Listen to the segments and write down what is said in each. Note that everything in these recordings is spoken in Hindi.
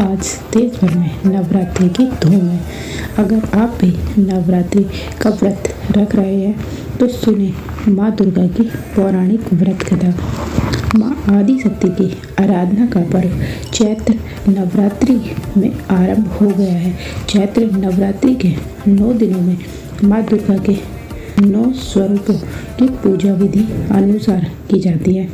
आज देश भर में नवरात्रि की धूम है। अगर आप भी नवरात्रि का व्रत रख रहे हैं तो सुने माँ दुर्गा की पौराणिक व्रत कथा। माँ आदिशक्ति की आराधना का पर्व चैत्र नवरात्रि में आरंभ हो गया है। चैत्र नवरात्रि के 9 दिनों में माँ दुर्गा के 9 स्वरूपों की पूजा विधि अनुसार की जाती है।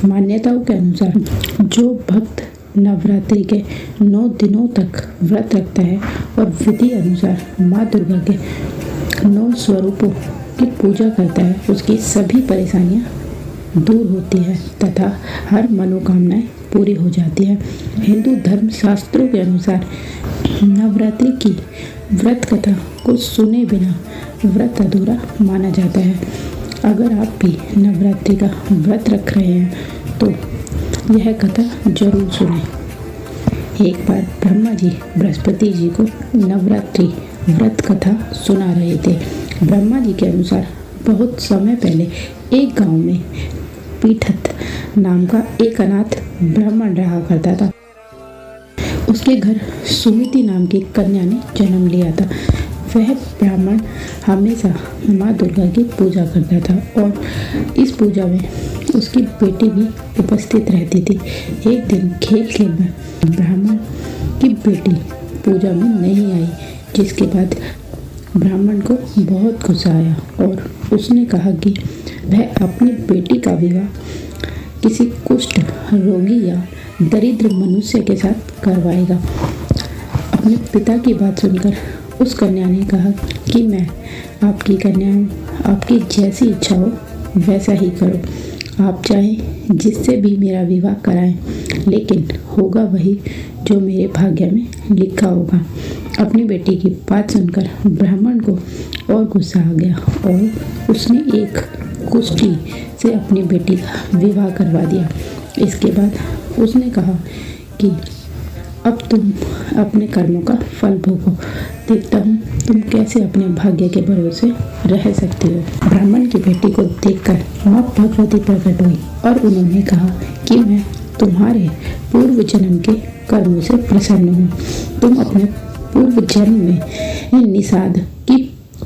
मान्यताओं के अनुसार जो भक्त नवरात्रि के 9 दिनों तक व्रत रखता है और विधि अनुसार माँ दुर्गा के 9 स्वरूपों की पूजा करता है, उसकी सभी परेशानियाँ दूर होती है तथा हर मनोकामनाएं पूरी हो जाती है। हिंदू धर्म शास्त्रों के अनुसार नवरात्रि की व्रत कथा को सुने बिना व्रत अधूरा माना जाता है। अगर आप भी नवरात्रि का व्रत रख रहे हैं तो यह कथा जरूर सुनें। एक बार ब्रह्मा जी बृहस्पति जी को नवरात्रि व्रत कथा सुना रहे थे। ब्रह्मा जी के अनुसार बहुत समय पहले एक गांव में पीठत नाम का एक अनाथ ब्राह्मण रहा करता था। उसके घर सुमिति नाम की कन्या ने जन्म लिया था। वह ब्राह्मण हमेशा माँ दुर्गा की पूजा करता था और इस पूजा में उसकी बेटी भी उपस्थित रहती थी। एक दिन खेल खेल में ब्राह्मण की बेटी पूजा में नहीं आई, जिसके बाद ब्राह्मण को बहुत गुस्सा आया और उसने कहा कि वह अपनी बेटी का विवाह किसी कुष्ठ रोगी या दरिद्र मनुष्य के साथ करवाएगा। अपने पिता की बात सुनकर उस कन्या ने कहा कि मैं आपकी कन्या हूँ, आपकी जैसी इच्छा हो वैसा ही करो। आप चाहें जिससे भी मेरा विवाह कराएं, लेकिन होगा वही जो मेरे भाग्य में लिखा होगा। अपनी बेटी की बात सुनकर ब्राह्मण को और गुस्सा आ गया और उसने एक कुष्ठी से अपनी बेटी का विवाह करवा दिया। इसके बाद उसने कहा कि अब तुम अपने कर्मों का फल भोगो, देखता हूँ तुम कैसे अपने भाग्य के भरोसे रह सकती हो। ब्राह्मण की बेटी को देखकर माँ भगवती प्रकट हुई और उन्होंने कहा कि मैं तुम्हारे पूर्व जन्म के कर्मों से प्रसन्न हूँ। तुम अपने पूर्व जन्म में निषाद की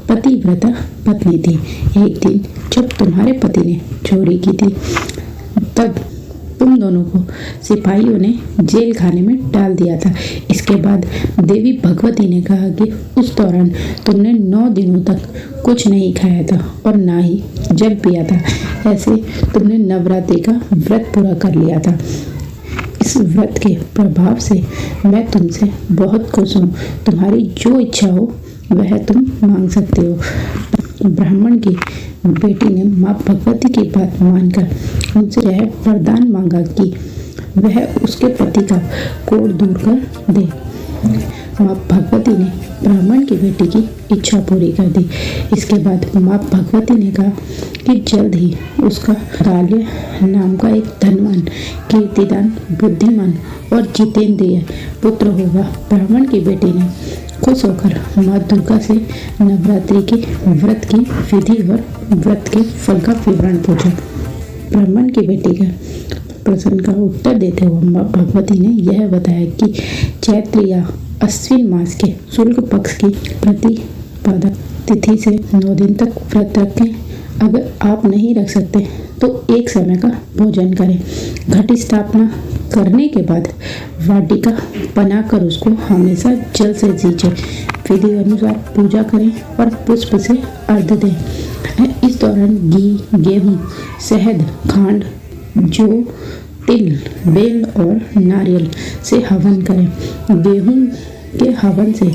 पतिव्रता पत्नी थी। एक दिन जब तुम्हारे पति ने चोरी की थी तब तुम दोनों को सिपाहियों ने जेल खाने में डाल दिया था। इसके बाद देवी भगवती ने कहा कि उस दौरान तुमने 9 दिनों तक कुछ नहीं खाया था और ना ही जल पिया था। ऐसे तुमने नवरात्रि का व्रत पूरा कर लिया था। इस व्रत के प्रभाव से मैं तुमसे बहुत खुश हूँ। तुम्हारी जो इच्छा हो वह तुम मांग सकते हो। ब्राह्मण की बेटी ने माँ भगवती की बात मानकर उनसे यह वरदान मांगा कि वह उसके पति का कोढ़ दूर कर दे। माँ भगवती ने ब्राह्मण की बेटी की इच्छा पूरी कर दी। इसके बाद माँ भगवती ने कहा कि जल्द ही उसका गाल्य नाम का एक धनवान, कीर्तिदान, बुद्धिमान और जितेंद्रिय पुत्र होगा। ब्राह्मण की बेटी ने खुश होकर माँ दुर्गा से नवरात्रि के व्रत की विधि और व्रत के फल का विवरण पूछा। ब्राह्मण की बेटी का प्रश्न का उत्तर देते हुए माँ भगवती ने यह बताया कि चैत्र या अश्विन मास के शुक्ल पक्ष की प्रतिपदा तिथि से 9 दिन तक व्रत रखें। अगर आप नहीं रख सकते तो एक समय का भोजन करें। घट स्थापना करने के बाद वाटिका बनाकर उसको हमेशा जल से सींचे। विधि अनुसार पूजा करें और पुष्प से अर्घ्य दें। इस दौरान घी, गेहूँ, शहद, खांड, जौ, तिल, बेल और नारियल से हवन करें। गेहूँ के हवन से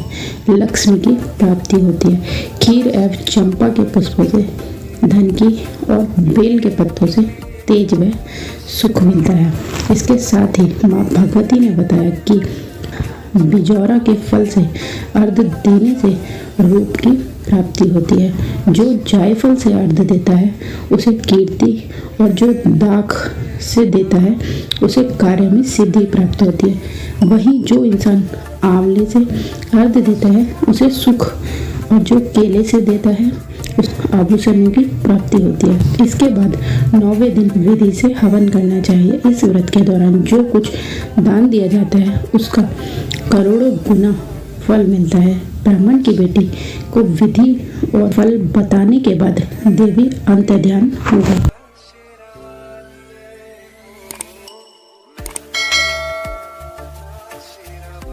लक्ष्मी की प्राप्ति होती है। खीर एवं चंपा के पुष्पों से धन की और बेल के पत्तों से तेज व सुख मिलता है। इसके साथ ही माँ भगवती ने बताया कि बिजौरा के फल से अर्घ्य देने से रूप की प्राप्ति होती है। जो जायफल से अर्घ्य देता है उसे कीर्ति और जो दाख से देता है उसे कार्य में सिद्धि प्राप्त होती है। वहीं जो इंसान आंवले से अर्घ्य देता है उसे सुख और जो केले से देता है उस आभूषणों की प्राप्ति होती है। इसके बाद 9वें दिन विधि से हवन करना चाहिए। इस व्रत के दौरान जो कुछ दान दिया जाता है उसका करोड़ों गुना फल मिलता है। ब्राह्मण की बेटी को विधि और फल बताने के बाद देवी अंतर्ध्यान हो गई।